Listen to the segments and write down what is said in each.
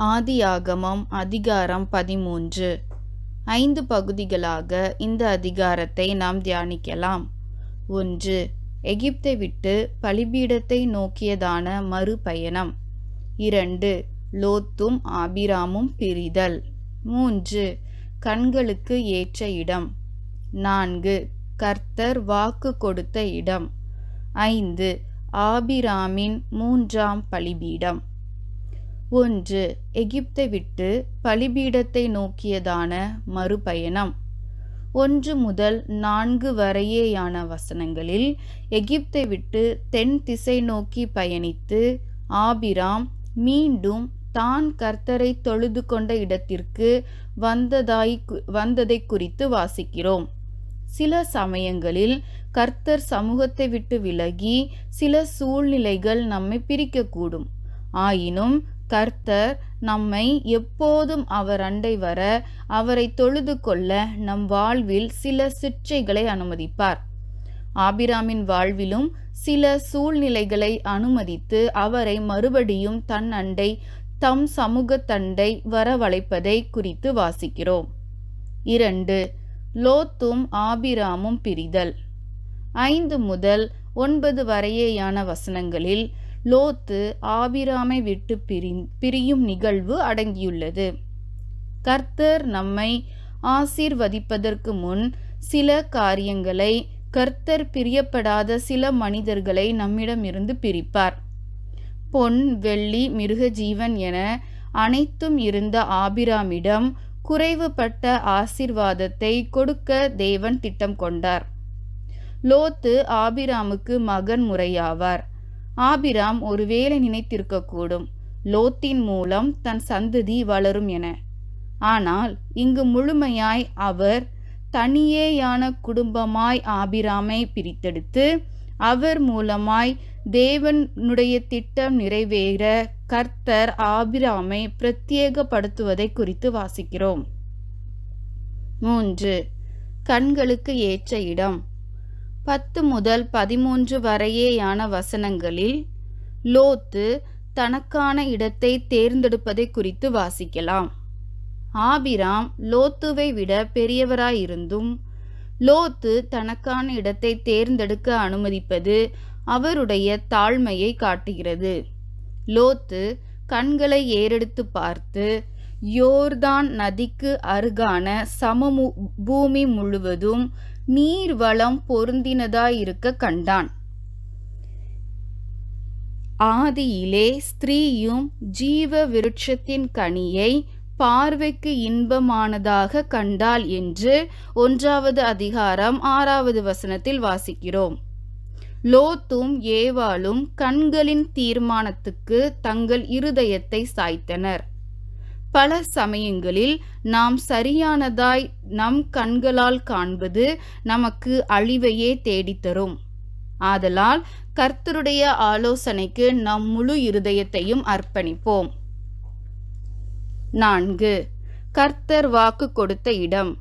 ஆதியாகமம் அதிகாரம் 13. 5 பகுதிகளாக இந்த அதிகாரத்தை நாம் தியானிக்கலாம். 1. எகிப்தை விட்டு பலிபீடத்தை நோக்கியதான மறுபயணம். 2. லோத்தும் ஆபிராமும் பிரிதல். 3. கண்களுக்கு ஏற்ற இடம். 4. கர்த்தர் வாக்கு கொடுத்த இடம். 5. ஆபிராமின் 3ஆம் பலிபீடம். 1. எகிப்தை விட்டு பலிபீடத்தை நோக்கியதான மறுபயணம். 1 முதல் 4 வரையேயான வசனங்களில் எகிப்தை விட்டு தென் திசை நோக்கி பயணித்து ஆபிராம் மீண்டும் தான் கர்த்தரை தொழுது கொண்ட இடத்திற்கு வந்ததை குறித்து வாசிக்கிறோம். சில சமயங்களில் கர்த்தர் சமூகத்தை விட்டு விலகி சில சூழ்நிலைகள் நம்மை பிரிக்கக்கூடும். ஆயினும் கர்த்தர் நம்மை எப்போதும் அவர் அண்டை வர அவரை தொழுது கொள்ள நம் வாழ்வில் சில சிற்றைகளை அனுமதிப்பார். ஆபிராமின் வாழ்விலும் சில சூழ்நிலைகளை அனுமதித்து அவரை மறுபடியும் தன் அண்டை தம் சமூகத்தண்டை வரவழைப்பதை குறித்து வாசிக்கிறோம். 2. லோத்தும் ஆபிராமும் பிரிதல். 5 முதல் 9 வரையேயான வசனங்களில் லோத்து ஆபிராமை விட்டு பிரியும் நிகழ்வு அடங்கியுள்ளது. கர்த்தர் நம்மை ஆசீர்வதிப்பதற்கு முன் சில காரியங்களை கர்த்தர் பிரியப்படாத சில மனிதர்களை நம்மிடமிருந்து பிரிப்பார். பொன், வெள்ளி, மிருக ஜீவன் என அனைத்தும் இருந்த ஆபிராமிடம் குறைவுபட்ட ஆசீர்வாதத்தை கொடுக்க தேவன் திட்டம் கொண்டார். லோத்து ஆபிராமுக்கு மகன் முறையாவார். ஆபிராம் ஒருவேளை நினைத்திருக்கக்கூடும், லோத்தின் மூலம் தன் சந்ததி வளரும் என. ஆனால் இங்கு முழுமையாய் அவர் தனியேயான குடும்பமாய் ஆபிராமை பிரித்தெடுத்து அவர் மூலமாய் தேவனுடைய திட்டம் நிறைவேற கர்த்தர் ஆபிராமை பிரத்யேகப்படுத்துவதை குறித்து வாசிக்கிறோம். 3. கண்களுக்கு ஏற்ற இடம். 10 முதல் 13 வரையேயான வசனங்களில் லோத்து தனக்கான இடத்தை தேர்ந்தெடுப்பதை குறித்து வாசிக்கலாம். ஆபிராம் லோத்துவை விட பெரியவராயிருந்தும் லோத்து தனக்கான இடத்தை தேர்ந்தெடுக்க அனுமதிப்பது அவருடைய தாழ்மையை காட்டுகிறது. லோத்து கண்களை ஏறெடுத்து பார்த்து யோர்தான் நதிக்கு அருகான பூமி முழுவதும் நீர் வளம் பொருந்தினதாயிருக்க கண்டான். ஆதியிலே ஸ்திரீயும் ஜீவ விருட்சத்தின் கனியை பார்வைக்கு இன்பமானதாக கண்டாள் என்று 1வது அதிகாரம் 6வது வசனத்தில் வாசிக்கிறோம். லோத்தும் ஏவாளும் கண்களின் தீர்மானத்துக்கு தங்கள் இருதயத்தை சாய்த்தனர். பல சமயங்களில் நாம் சரியானதாய் நம் கண்களால் காண்பது நமக்கு அழிவையே தேடித்தரும். ஆதலால் கர்த்தருடைய ஆலோசனைக்கு நம் முழு இருதயத்தையும் அர்ப்பணிப்போம். 4. கர்த்தர் வாக்கு கொடுத்த இடம்.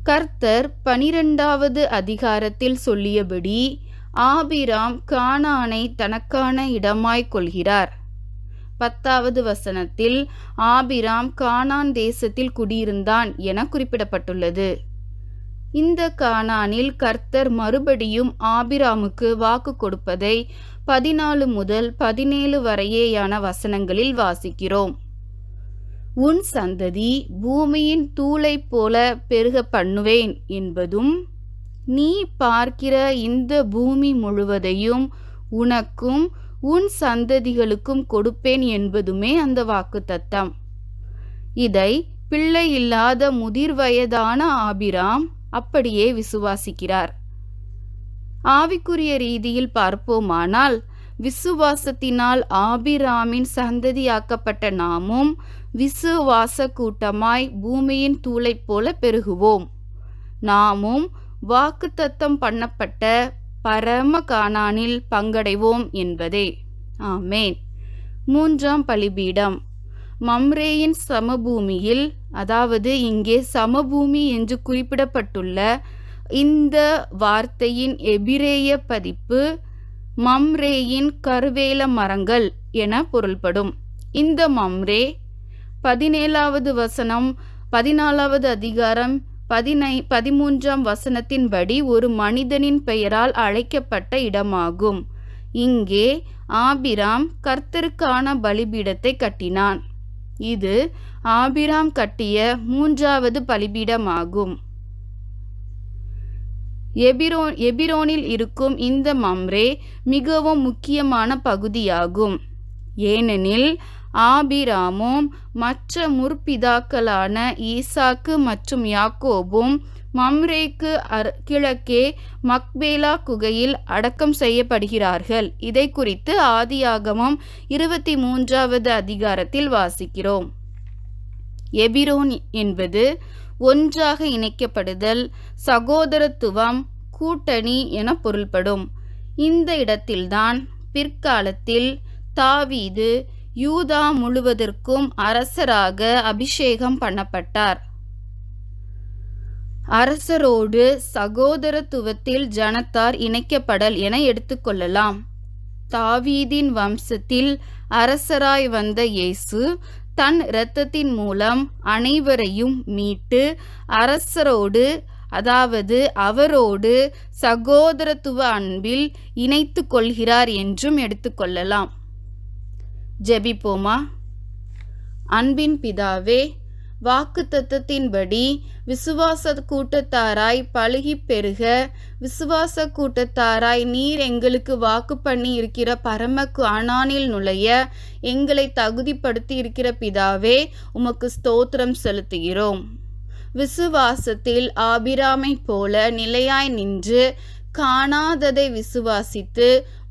கர்த்தர் 12வது அதிகாரத்தில் சொல்லியபடி ஆபிராம் கானானை தனக்கான இடமாய் கொள்கிறார். 10வது வசனத்தில் ஆபிராம் கானான் தேசத்தில் குடியிருந்தான் என குறிப்பிடப்பட்டுள்ளது. இந்த கானானில் கர்த்தர் மறுபடியும் ஆபிராமுக்கு வாக்கு கொடுப்பதை 14 முதல் 17 வரையேயான வசனங்களில் வாசிக்கிறோம். உன் சந்ததி பூமியின் தூளை போல பெருக பண்ணுவேன் என்பதும் நீ பார்க்கிற இந்த பூமி முழுவதையும் உனக்கும் உன் சந்ததிகளுக்கும் கொடுப்பேன் என்பதுமே அந்த வாக்குத்தத்தம். இதை பிள்ளை இல்லாத முதிர் வயதான ஆபிராம் அப்படியே விசுவாசிக்கிறார். ஆவிக்குரிய ரீதியில் பார்ப்போமானால் விசுவாசத்தினால் ஆபிராமின் சந்ததியாக்கப்பட்ட நாமும் விசுவாச கூட்டமாய் பூமியின் தூளை போல பெருகுவோம். நாமும் வாக்குத்தத்தம் பண்ணப்பட்ட பரம கானானில் பங்கடைவோம் என்பதே. ஆமேன். 3ஆம் பலிபீடம். மம்ரேயின் சமபூமியில், அதாவது இங்கே சமபூமி என்று குறிப்பிடப்பட்டுள்ள இந்த வார்த்தையின் எபிரேய பதிப்பு மம்ரேயின் கருவேல மரங்கள் என பொருள்படும். இந்த மம்ரே 17வது வசனம் 14வது அதிகாரம் 13ஆம் வசனத்தின்படி ஒரு மனிதனின் பெயரால் அழைக்கப்பட்ட இடமாகும். இங்கே ஆபிராம் கர்த்தருக்கான பலிபீடத்தை கட்டினான். இது ஆபிராம் கட்டிய 3வது பலிபீடமாகும். எபிரோனில் இருக்கும் இந்த மம்ரே மிகவும் முக்கியமான பகுதியாகும். ஏனெனில் ஆபிராமும் மற்ற முற்பிதாக்களான ஈசாக்கு மற்றும் யாக்கோபும் மம்ரேக்கு கிழக்கே மக்பேலா குகையில் அடக்கம் செய்யப்படுகிறார்கள். இதை குறித்து ஆதியாகமம் 23வது அதிகாரத்தில் வாசிக்கிறோம். எபிரோன் என்பது ஒன்றாக இணைக்கப்படுதல், சகோதரத்துவம், கூட்டணி என பொருள்படும். இந்த இடத்தில்தான் பிற்காலத்தில் தாவீது யூதா முழுவதற்கும் அரசராக அபிஷேகம் பண்ணப்பட்டார். அரசரோடு சகோதரத்துவத்தில் ஜனத்தார் இணைக்கப்படல் என எடுத்துக்கொள்ளலாம். தாவீதின் வம்சத்தில் அரசராய் வந்த இயேசு தன் இரத்தத்தின் மூலம் அனைவரையும் மீட்டு அரசரோடு, அதாவது அவரோடு சகோதரத்துவ அன்பில் இணைத்து கொள்கிறார் என்றும் எடுத்துக்கொள்ளலாம். ஜெபிப்போமா. அன்பின் பிதாவே, வாக்குத்தத்தத்தின்படி விசுவாச கூட்டத்தாராய் பலுகி பெருக, விசுவாச கூட்டத்தாராய் நீர் எங்களுக்கு வாக்கு பண்ணி இருக்கிற பரம கானானில் நுழைய எங்களை தகுதிப்படுத்தி இருக்கிற பிதாவே, உமக்கு ஸ்தோத்திரம் செலுத்துகிறோம். விசுவாசத்தில் ஆபிராமை போல நிலையாய் நின்று காணாததை விசுவாசித்து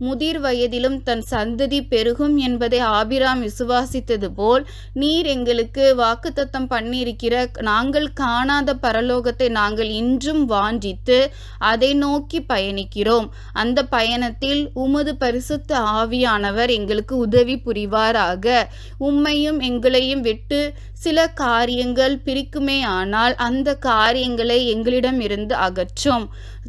முதிர் வயதிலும் தன் சந்ததி பெருகும் என்பதை ஆபிராம் விசுவாசித்தது போல் நீர் எங்களுக்கு வாக்குத்தத்தம் பண்ணியிருக்கிற நாங்கள் காணாத பரலோகத்தை நாங்கள் இன்றும் வாஞ்சித்து அதை நோக்கி பயணிக்கிறோம். அந்த பயணத்தில் உமது பரிசுத்த ஆவியானவர் எங்களுக்கு உதவி புரிவாராக. உம்மையும் எங்களையும் விட்டு சில காரியங்கள் பிரிக்குமே ஆனால் அந்த காரியங்களை எங்களிடம் இருந்து அகற்றும்.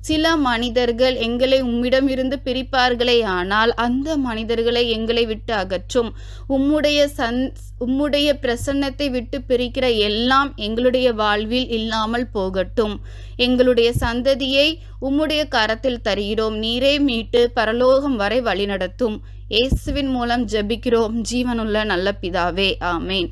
சில மனிதர்கள் எங்களை உம்மிடமிருந்து பிரிப்பார்களே ஆனால் அந்த மனிதர்களை எங்களை விட்டு அகற்றும். உம்முடைய பிரசன்னத்தை விட்டு பிரிக்கிற எல்லாம் எங்களுடைய வாழ்வில் இல்லாமல் போகட்டும். எங்களுடைய சந்ததியை உம்முடைய கரத்தில் தருகிறோம். நீரே மீட்டு பரலோகம் வரை வழிநடத்தும். இயேசுவின் மூலம் ஜெபிக்கிறோம் ஜீவனுள்ள நல்ல பிதாவே, ஆமேன்.